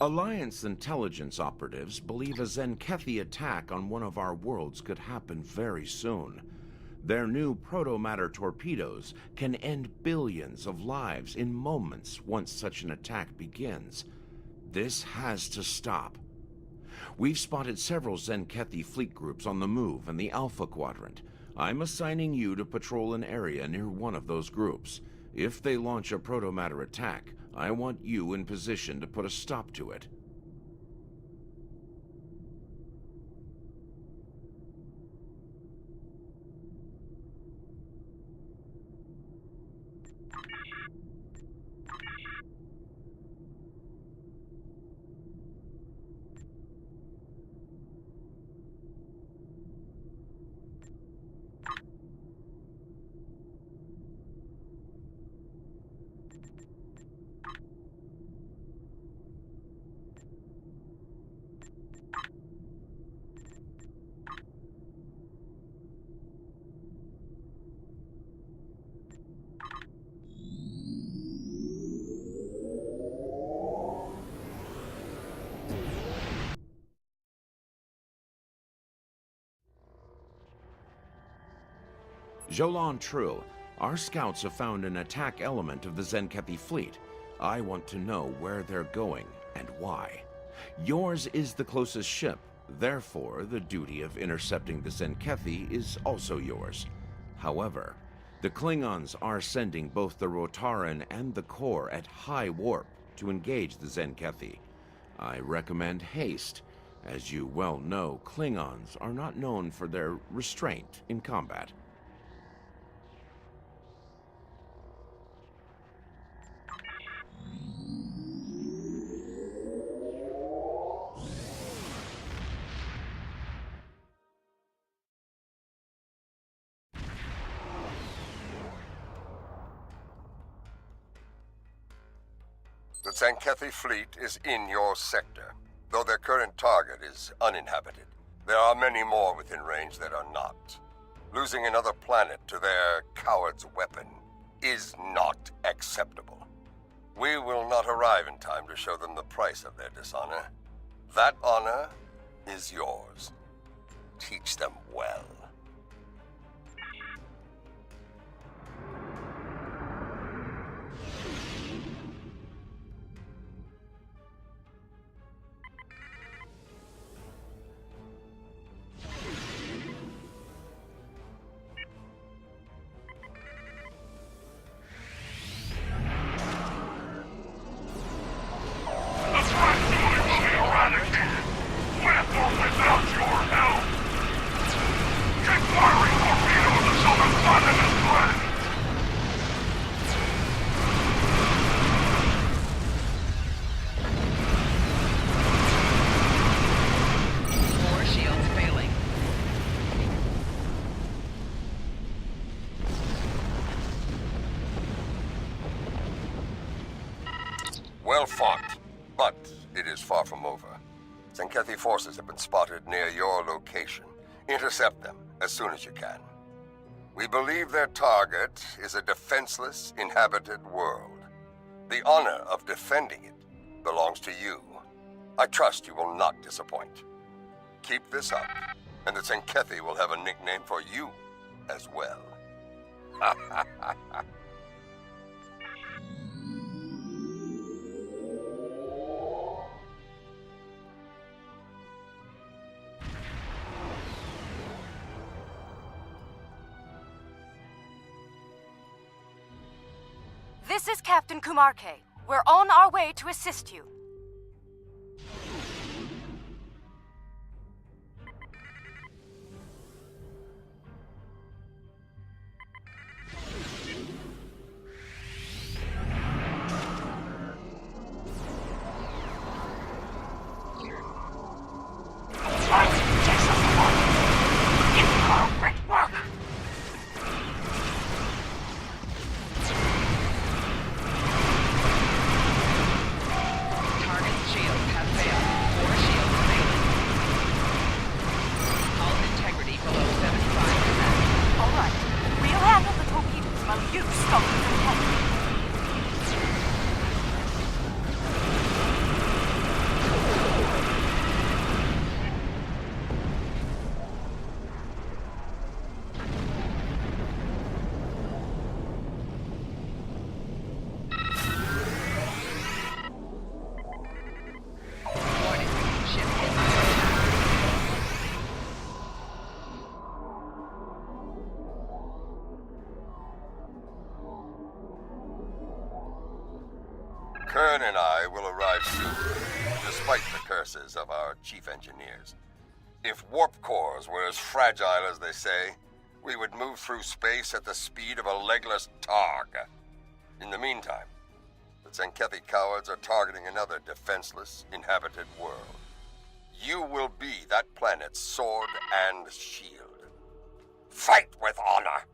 Alliance intelligence operatives believe a Zenkethi attack on one of our worlds could happen very soon. Their new proto-matter torpedoes can end billions of lives in moments once such an attack begins. This has to stop. We've spotted several Zenkethi fleet groups on the move in the Alpha Quadrant. I'm assigning you to patrol an area near one of those groups. If they launch a proto-matter attack, I want you in position to put a stop to it. Jolan Trill, our scouts have found an attack element of the Zenkethi fleet. I want to know where they're going and why. Yours is the closest ship, therefore the duty of intercepting the Zenkethi is also yours. However, the Klingons are sending both the Rotaran and the Core at high warp to engage the Zenkethi. I recommend haste. As you well know, Klingons are not known for their restraint in combat. The Zenkethi fleet is in your sector, though their current target is uninhabited. There are many more within range that are not. Losing another planet to their coward's weapon is not acceptable. We will not arrive in time to show them the price of their dishonor. That honor is yours. Teach them well. Well fought, but it is far from over. Zenkethi forces have been spotted near your location. Intercept them as soon as you can. We believe their target is a defenseless, inhabited world. The honor of defending it belongs to you. I trust you will not disappoint. Keep this up, and the Zenkethi will have a nickname for you as well. This is Captain Kumarke. We're on our way to assist you. Kern and I will arrive soon, despite the curses of our chief engineers. If warp cores were as fragile as they say, we would move through space at the speed of a legless targ. In the meantime, the Zenkethi cowards are targeting another defenseless, inhabited world. You will be that planet's sword and shield. Fight with honor!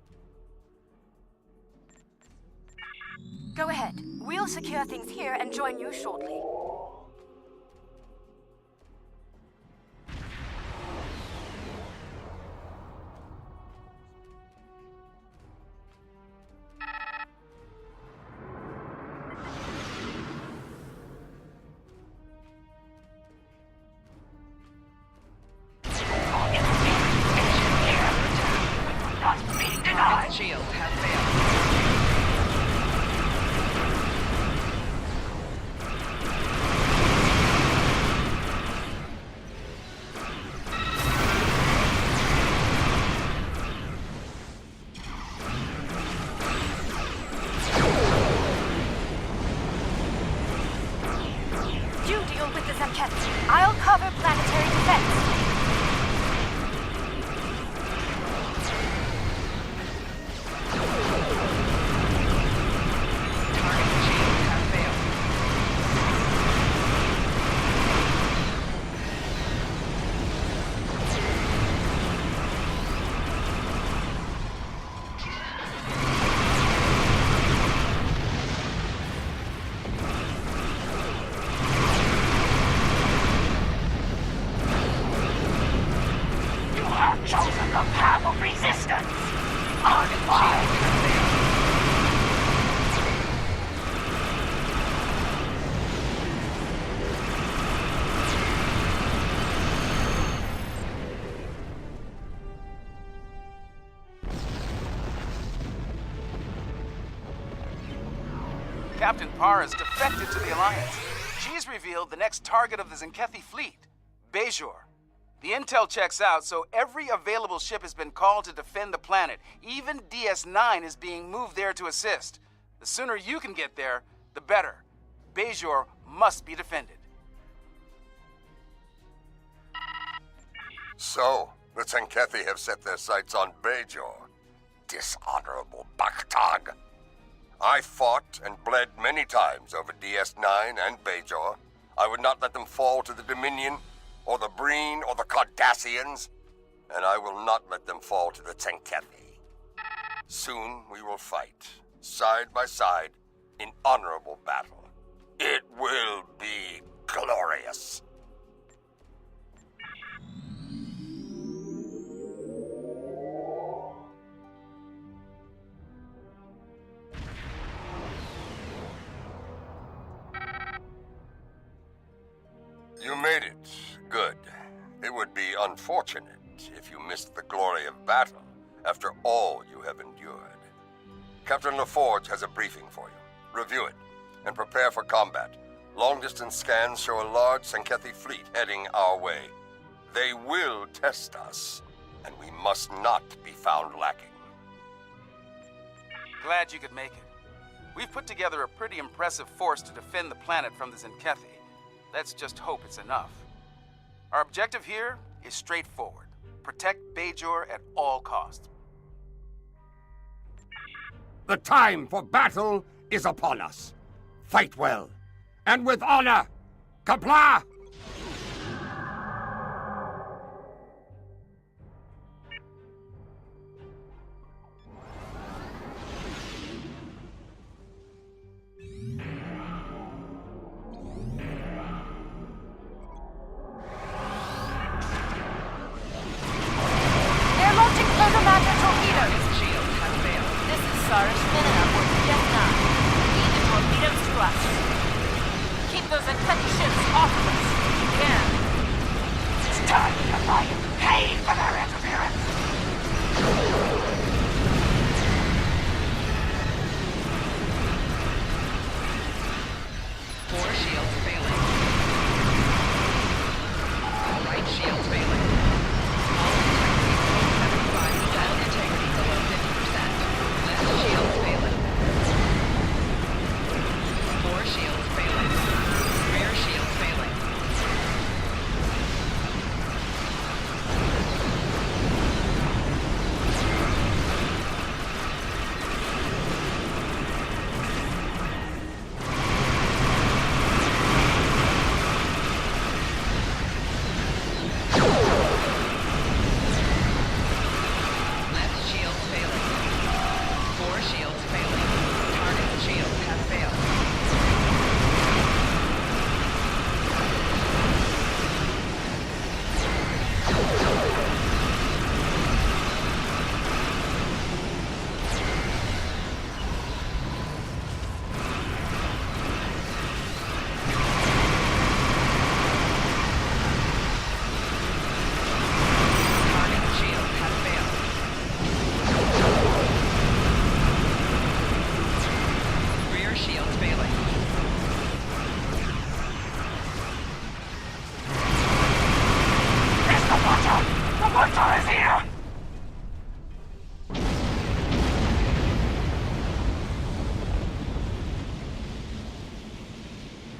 Go ahead. We'll secure things here and join you shortly. Shields have failed. You deal with the Zenkethi. I'll cover planetary defense. Chosen the path of resistance. Unbind. Captain Parr has defected to the Alliance. She's revealed the next target of the Zenkethi fleet, Bajor. The intel checks out, so every available ship has been called to defend the planet. Even DS-9 is being moved there to assist. The sooner you can get there, the better. Bajor must be defended. So, the Zenkethi have set their sights on Bajor. Dishonorable Baktag. I fought and bled many times over DS-9 and Bajor. I would not let them fall to the Dominion, or the Breen, or the Cardassians, and I will not let them fall to the Zenkethi. Soon we will fight, side by side, in honorable battle. It will be glorious. You made it. Good. It would be unfortunate if you missed the glory of battle after all you have endured. Captain LaForge has a briefing for you. Review it and prepare for combat. Long-distance scans show a large Zenkethi fleet heading our way. They will test us, and we must not be found lacking. Glad you could make it. We've put together a pretty impressive force to defend the planet from the Zenkethi. Let's just hope it's enough. Our objective here is straightforward. Protect Bajor at all costs. The time for battle is upon us. Fight well, and with honor. Kapla! Shields failing.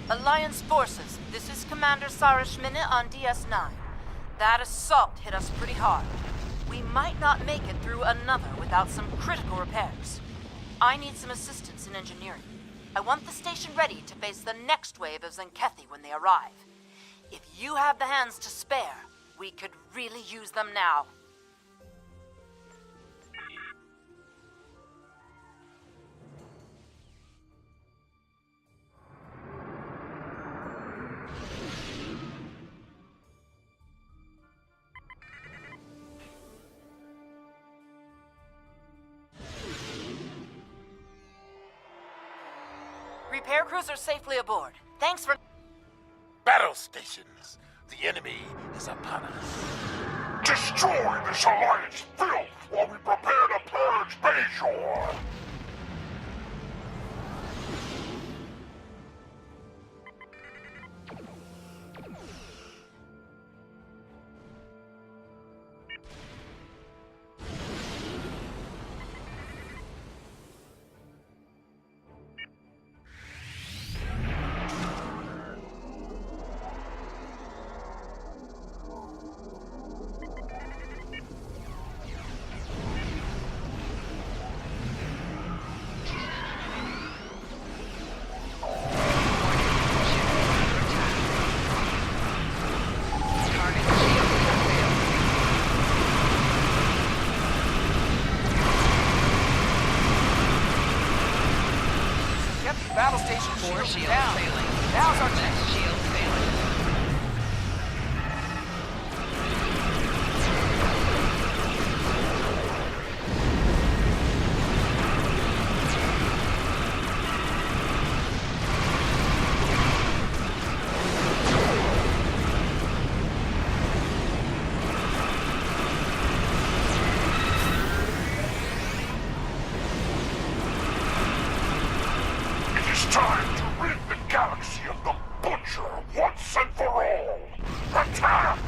Alliance forces, this is Commander Sarish Minute on DS9. That assault hit us pretty hard. We might not make it through another without some critical repairs. I need some assistance in engineering. I want the station ready to face the next wave of Zenkethi when they arrive. If you have the hands to spare, we could really use them now. Repair crews are safely aboard. Thanks for... Battle stations. The enemy is upon us. Destroy this Alliance filth while we prepare to purge Bajor! Battle station shields Shield down. failing. Now's our Left chance. shield failing. It is time to rid the galaxy of the Butcher once and for all! Attack!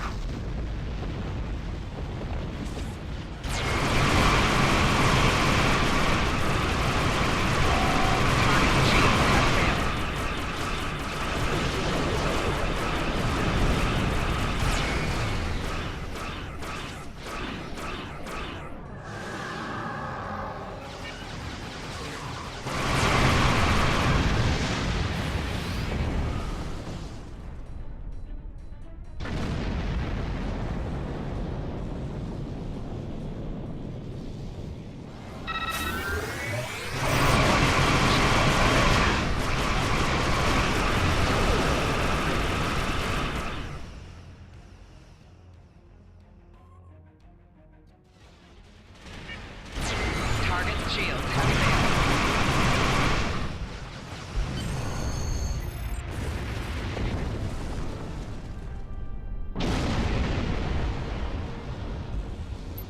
Target shield have failed.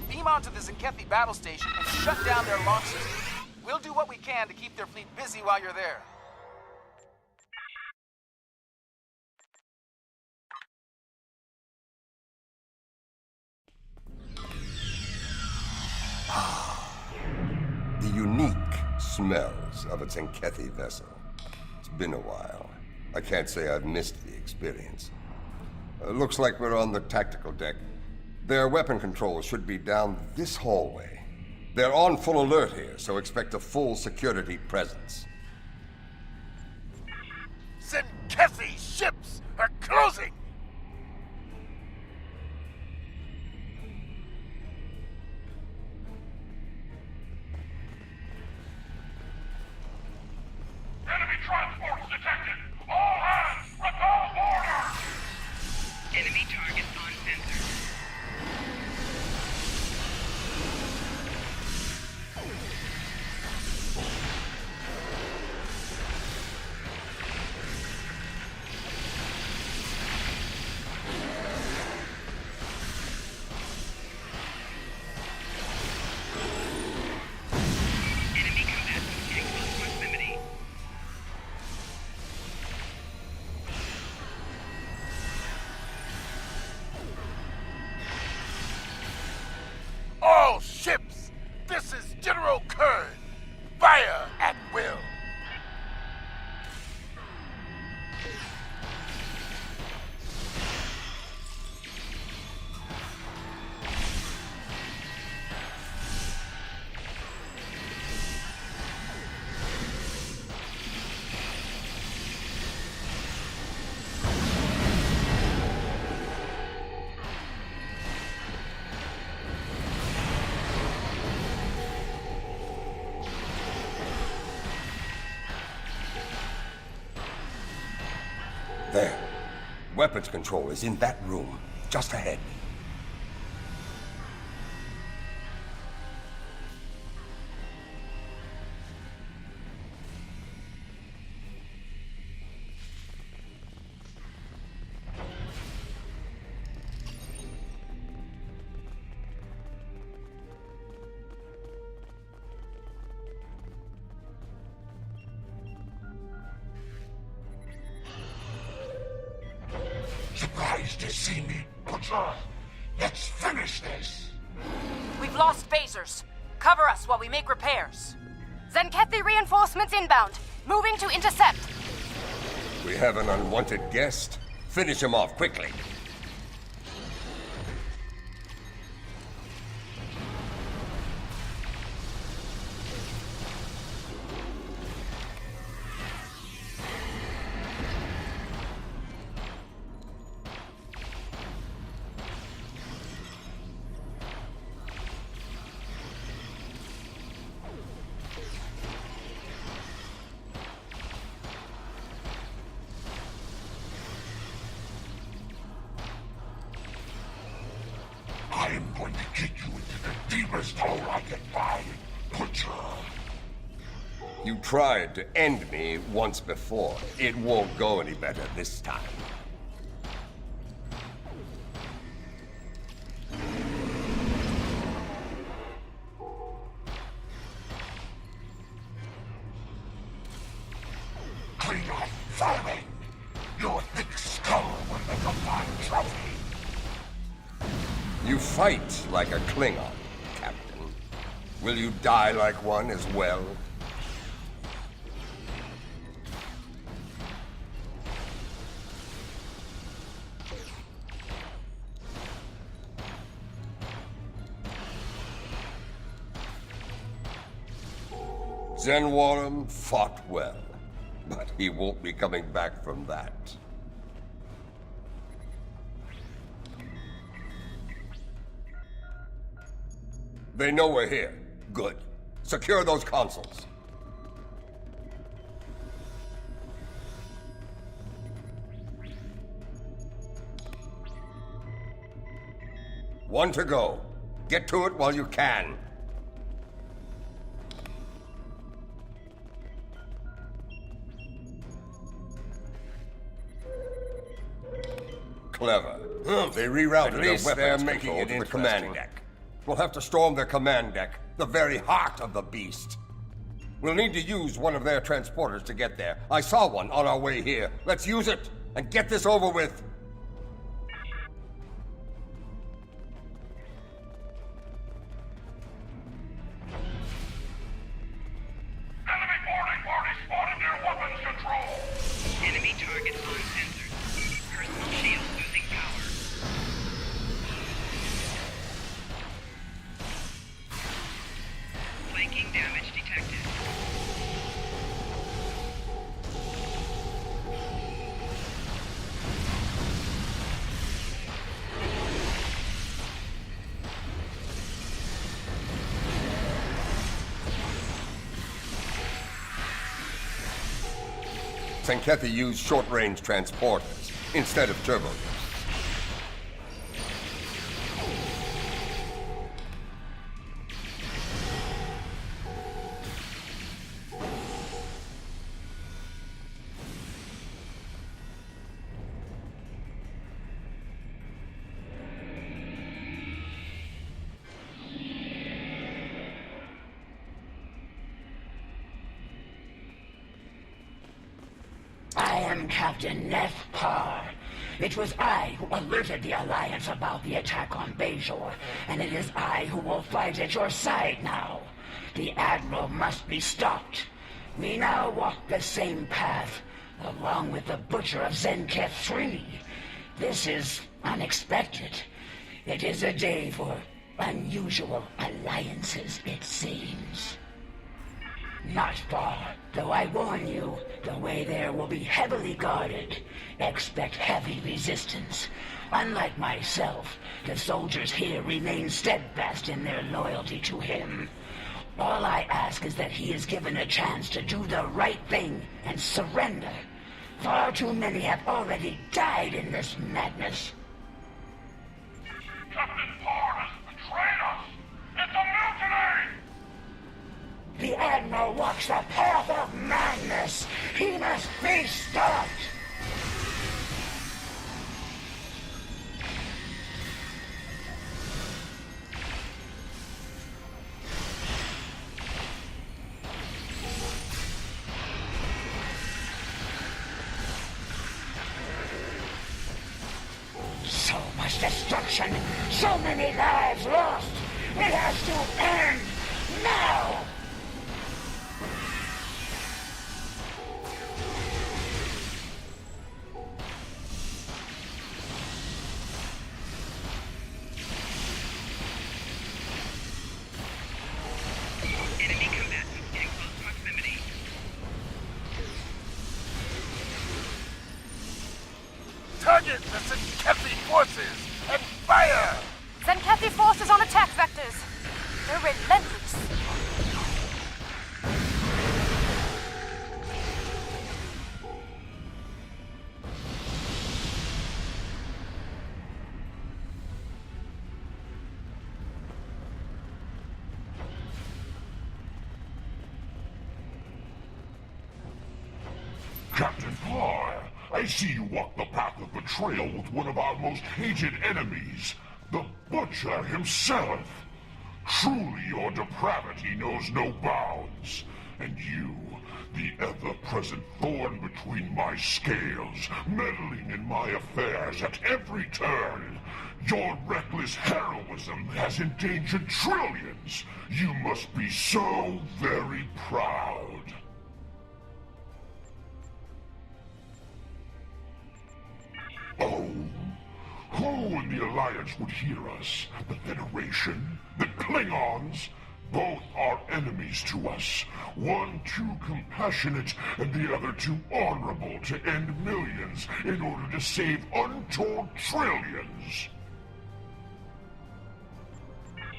Beam onto the Zenkethi battle station and shut down their launch system. We'll do what we can to keep their fleet busy while you're there. The unique smells of a Zenkethi vessel. It's been a while. I can't say I've missed the experience. Looks like we're on the tactical deck. Their weapon controls should be down this hallway. They're on full alert here, so expect a full security presence. Zenkethi ships are closing! Enemy transports detected! All hands, repel orders! Enemy targets on sensor. Enemy combatants in close proximity. All ships! This is General Kern! Fire at will! There. Weapons control is in that room, just ahead. Surprised to see me, Butcher? Let's finish this! We've lost phasers. Cover us while we make repairs. Zenkethi reinforcements inbound. Moving to intercept. We have an unwanted guest. Finish him off quickly. I'm going to get you into the deepest hole I can find, Butcher. You tried to end me once before. It won't go any better this time. Clean off farming. Your thick skull will make a fine trophy. You fight like a Klingon, Captain. Will you die like one as well? Zenwarum fought well, but he won't be coming back from that. They know we're here. Good. Secure those consoles. One to go. Get to it while you can. Clever. They rerouted their weapons. They're making it in command deck. We'll have to storm their command deck, the very heart of the beast. We'll need to use one of their transporters to get there. I saw one on our way here. Let's use it and get this over with. Enemy boarding party spotted near weapons control. Enemy target uncensored. Personal shield losing power. Flanking damage detected. Zenkethi used short-range transporters instead of turbo. I am Captain Neff Parr. It was I who alerted the Alliance about the attack on Bajor, and it is I who will fight at your side now. The Admiral must be stopped. We now walk the same path, along with the Butcher of Zenketh 3. This is unexpected. It is a day for unusual alliances, it seems. Not far, though I warn you, the way there will be heavily guarded. Expect heavy resistance. Unlike myself, the soldiers here remain steadfast in their loyalty to him. All I ask is that he is given a chance to do the right thing and surrender. Far too many have already died in this madness. Captain Parr has betrayed us! It's a mutiny! The Admiral walks the path of madness. He must be stopped. So much destruction, so many lives lost. It has to end now. Enemy combatants in close proximity. Target the Zenkethi forces and fire! Zenkethi forces on attack vectors. They're relentless. Captain Parr, I see you walk the path of betrayal with one of our most hated enemies, the Butcher himself. Truly, your depravity knows no bounds. And you, the ever-present thorn between my scales, meddling in my affairs at every turn. Your reckless heroism has endangered trillions. You must be so very proud. Oh, who in the Alliance would hear us? The Federation? The Klingons? Both are enemies to us. One too compassionate and the other too honorable to end millions in order to save untold trillions.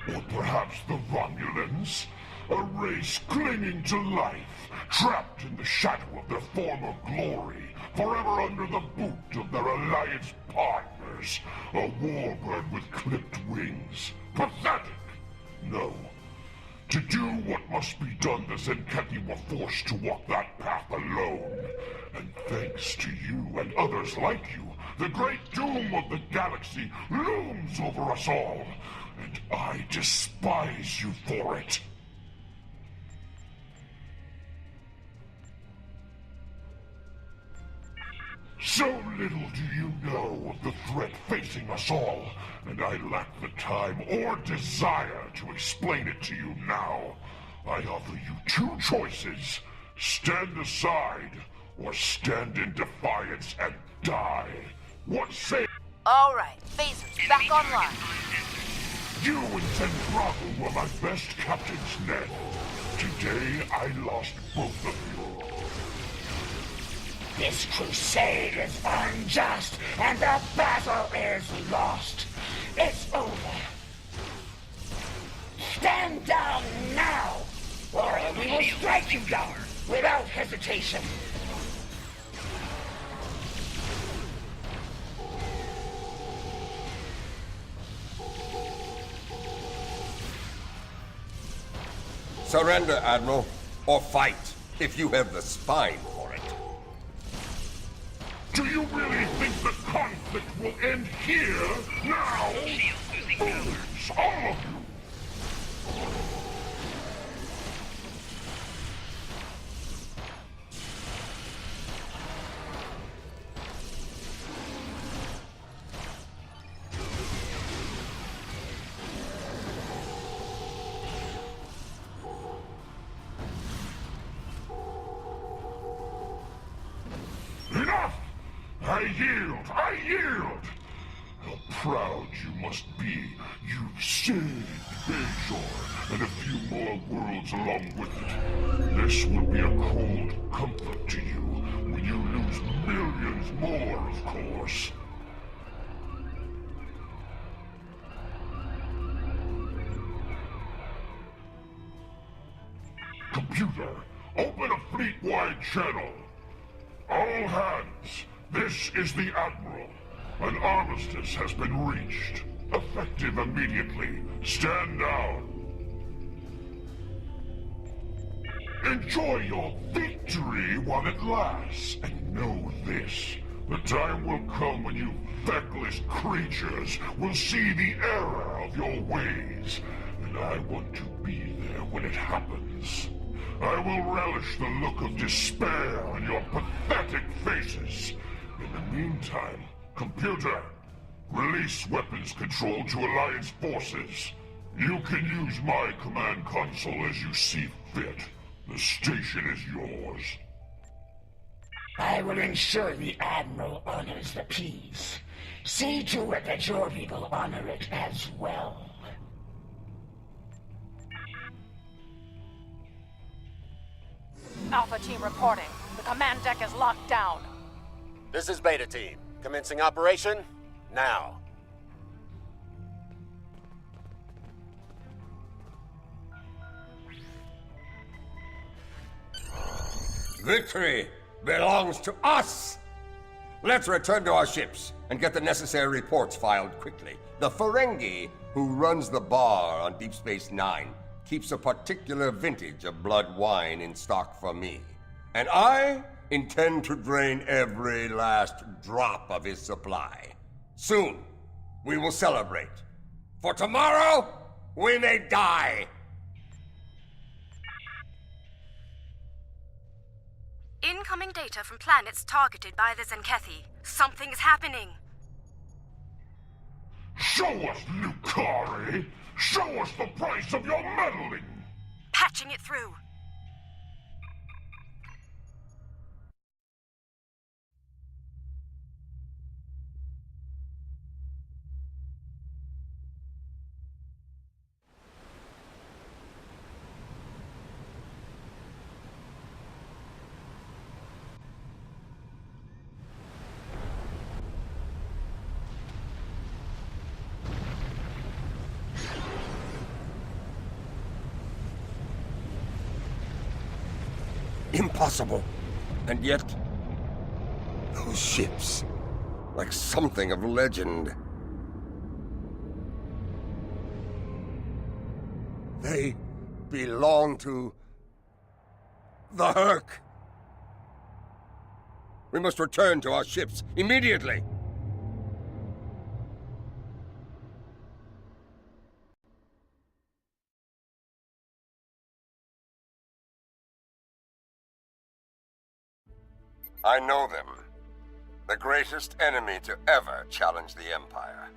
Or perhaps the Romulans? A race clinging to life, trapped in the shadow of their former glory, forever under the boot of their Alliance partners. A warbird with clipped wings. Pathetic! No. To do what must be done, the Zenkethi were forced to walk that path alone. And thanks to you and others like you, the great doom of the galaxy looms over us all. And I despise you for it. So little do you know of the threat facing us all, and I lack the time or desire to explain it to you now. I offer you two choices. Stand aside, or stand in defiance and die. What say? All right, phasers back online. You and Zenbrago were my best captains, Ned. Today, I lost both of you. This crusade is unjust, and the battle is lost. It's over. Stand down now, or we will strike you down without hesitation. Surrender, Admiral, or fight, if you have the spine for it. Do you really think the conflict will end here, now? Shield losing power. Fools, all of you! Enough! I yield! I yield! How proud you must be. You've saved Bajor and a few more worlds along with it. This will be a cold comfort to you when you lose millions more, of course. Computer, open a fleet-wide channel. All hands, this is the Admiral. An armistice has been reached. Effective immediately. Stand down. Enjoy your victory while it lasts, and know this. The time will come when you feckless creatures will see the error of your ways, and I want to be there when it happens. I will relish the look of despair on your pathetic faces. In the meantime, computer, release weapons control to Alliance forces. You can use my command console as you see fit. The station is yours. I will ensure the Admiral honors the peace. See to it that your people honor it as well. Alpha Team reporting. The command deck is locked down. This is Beta Team. Commencing operation now. Victory belongs to us! Let's return to our ships and get the necessary reports filed quickly. The Ferengi, who runs the bar on Deep Space Nine, keeps a particular vintage of blood wine in stock for me. And I intend to drain every last drop of his supply. Soon, we will celebrate. For tomorrow, we may die. Incoming data from planets targeted by the Zenkethi. Something's happening. Show us, Lucari! Show us the price of your meddling! Patching it through. Impossible. And yet, those ships, like something of legend. They belong to the Herc. We must return to our ships immediately. I know them. The greatest enemy to ever challenge the Empire.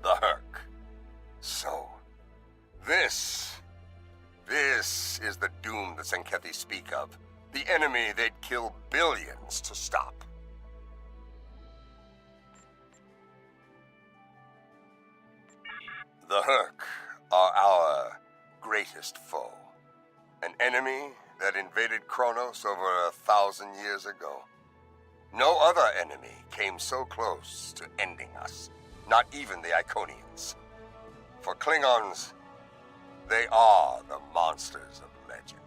The Herc. So, this is the doom the Zenkethi speak of. The enemy they'd kill billions to stop. The Herc are our greatest foe. An enemy that invaded Kronos over 1,000 years ago. No other enemy came so close to ending us, not even the Iconians. For Klingons, they are the monsters of legend.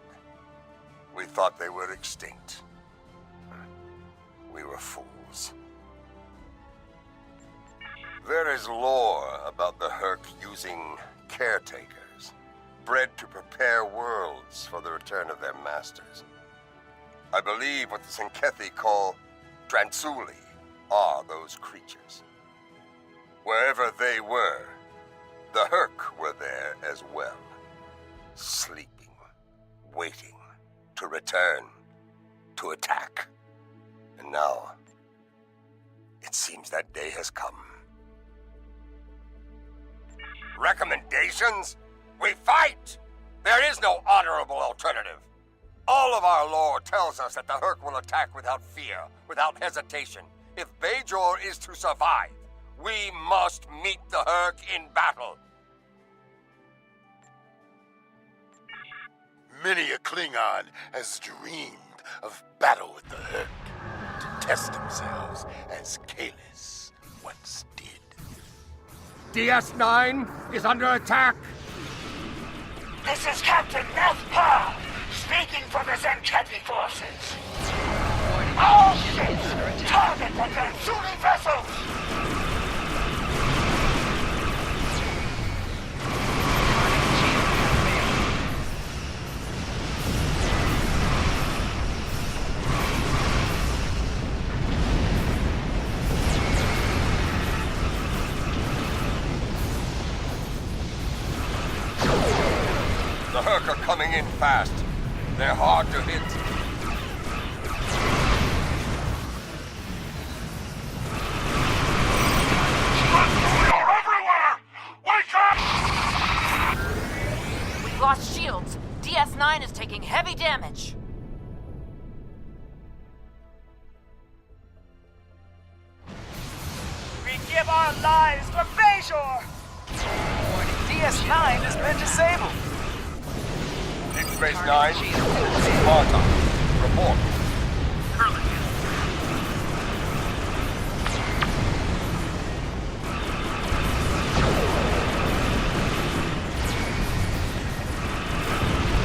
We thought they were extinct. We were fools. There is lore about the Herc using caretakers, bred to prepare worlds for the return of their masters. I believe what the Zenkethi call Dransuli are those creatures. Wherever they were, the Herc were there as well. Sleeping, waiting to return, to attack. And now, it seems that day has come. Recommendations? We fight! There is no honorable alternative. All of our lore tells us that the Herc will attack without fear, without hesitation. If Bajor is to survive, we must meet the Herc in battle. Many a Klingon has dreamed of battle with the Herc, to test themselves as Kalis once did. DS9 is under attack! This is Captain Nethpa, speaking for the Zenkethi forces. All ships coming in fast. They're hard to hit. Everywhere! Wake up! We've lost shields. DS9 is taking heavy damage. We give our lives for Bajor! DS9 has been disabled. Deep Space Nine, Sparta, report.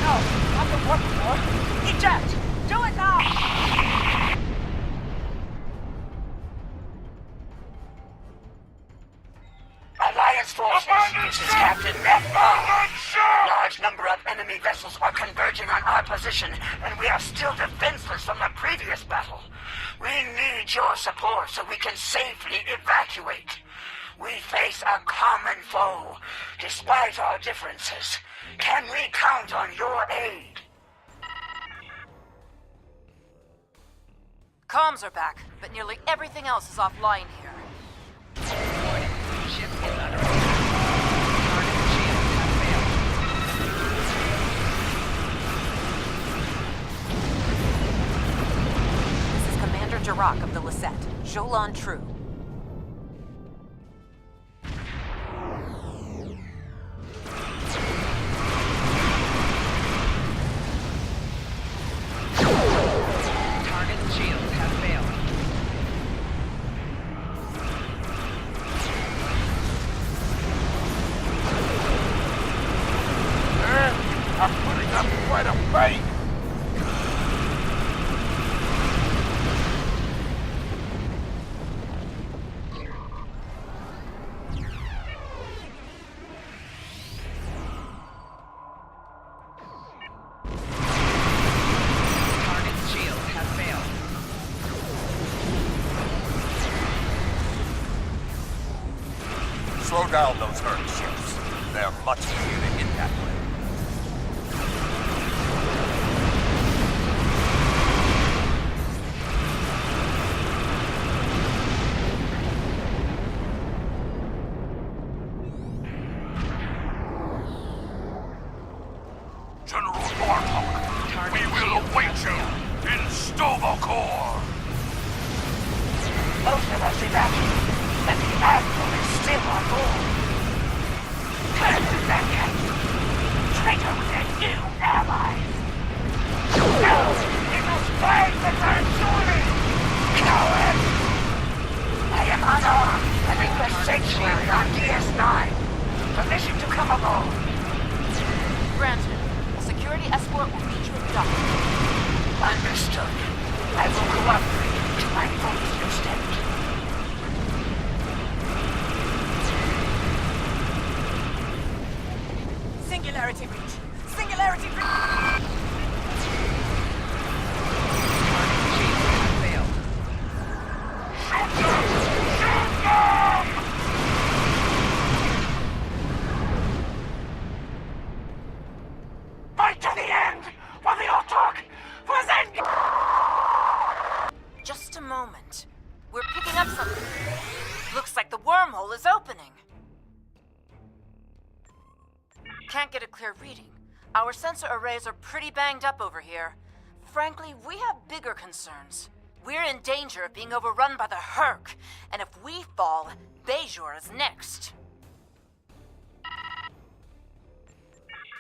No, not the warp core. Eject! Do it now! Alliance forces, this is Captain Nephar. Large number of enemy vessels are converging on our position, and we are still defenseless from the previous battle. We need your support so we can safely evacuate. We face a common foe, despite our differences. Can we count on your aid? Comms are back, but nearly everything else is offline here. This is Commander Jirak of the Lisette. Jolan True. Target shields have failed. I'm putting up quite a fight. Target shields have failed. Slow down those herd ships. They're much easier to hit that way. General Warhawk, we will await you in Stovokor. Most of us evacuated, but the Admiral is still on board. Turn to that captain. Traitor with their new allies. No! We must fight the third story! Coward! I am unarmed and request sanctuary on DS9. Permission to come aboard. Granted. A security escort will meet you at the dock. Understood. I will cooperate to my fullest extent. Singularity breach! Singularity breach! Target shields have failed. Fight to the end! For the Autarch! For Zen! Just a moment. We're picking up something. Looks like the wormhole is opening. Can't get a clear reading. Our sensor arrays are pretty banged up over here. Frankly, we have bigger concerns. We're in danger of being overrun by the Herc, and if we fall, Bajor is next.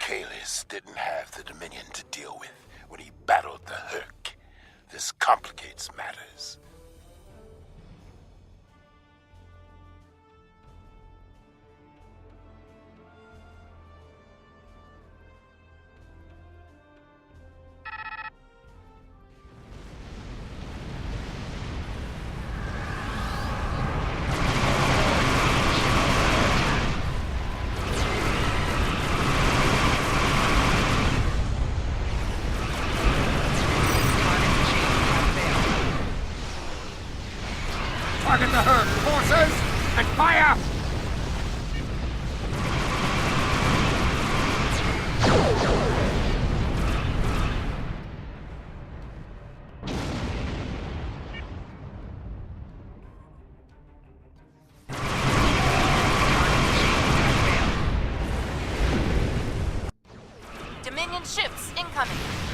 Kalis didn't have the Dominion to deal with when he battled the Herc. This complicates matters. Target the herd, forces, and fire!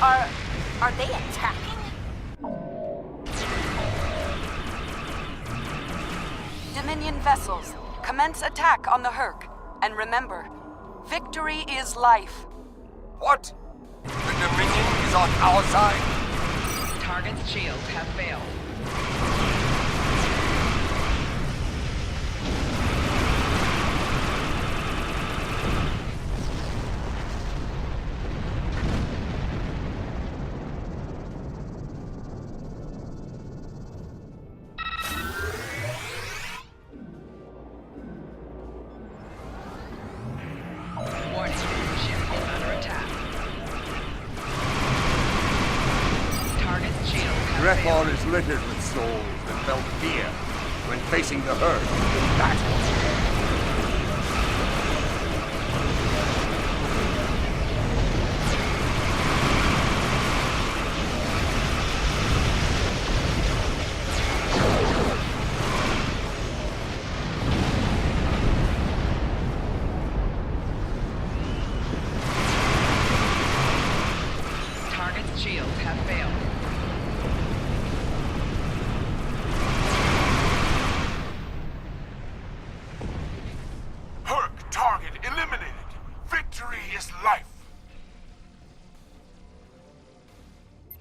Are they attacking? Dominion vessels, commence attack on the Herc. And remember, victory is life. What? The Dominion is on our side? Target's shields have failed. Dreadball is littered with souls that felt fear when facing the herd in battle. Target's shields have failed.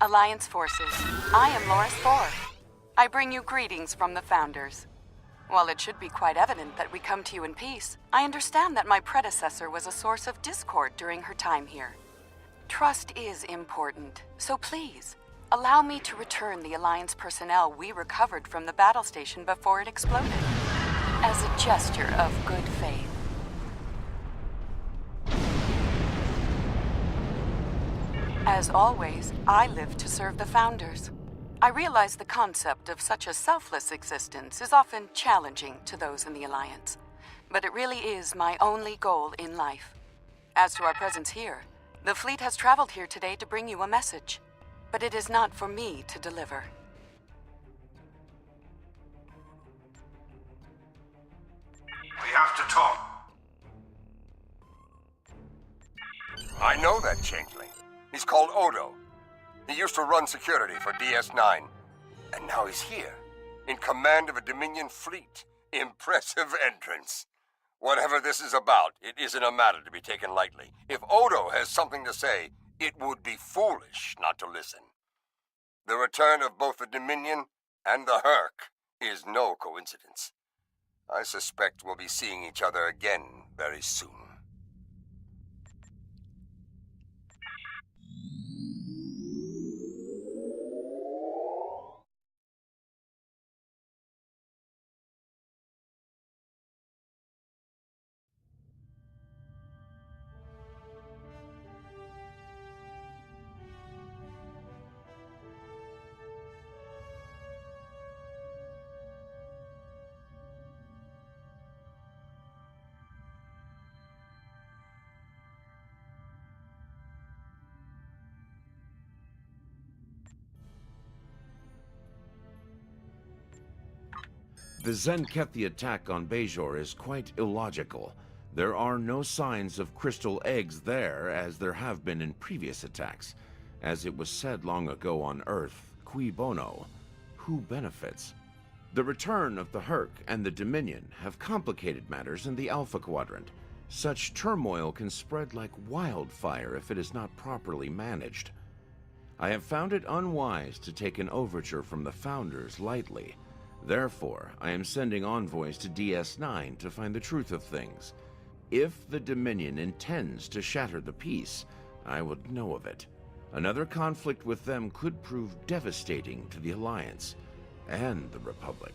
Alliance forces, I am Loris Thor. I bring you greetings from the Founders. While it should be quite evident that we come to you in peace, I understand that my predecessor was a source of discord during her time here. Trust is important, so please, allow me to return the Alliance personnel we recovered from the battle station before it exploded, as a gesture of good faith. As always, I live to serve the Founders. I realize the concept of such a selfless existence is often challenging to those in the Alliance, but it really is my only goal in life. As to our presence here, the fleet has traveled here today to bring you a message, but it is not for me to deliver. We have to talk. I know that changeling. He's called Odo. He used to run security for DS9. And now he's here, in command of a Dominion fleet. Impressive entrance. Whatever this is about, it isn't a matter to be taken lightly. If Odo has something to say, it would be foolish not to listen. The return of both the Dominion and the Herc is no coincidence. I suspect we'll be seeing each other again very soon. The Zenkethi attack on Bajor is quite illogical. There are no signs of crystal eggs there, as there have been in previous attacks. As it was said long ago on Earth, cui bono? Who benefits? The return of the Herc and the Dominion have complicated matters in the Alpha Quadrant. Such turmoil can spread like wildfire if it is not properly managed. I have found it unwise to take an overture from the Founders lightly. Therefore, I am sending envoys to DS9 to find the truth of things. If the Dominion intends to shatter the peace, I would know of it. Another conflict with them could prove devastating to the Alliance and the Republic.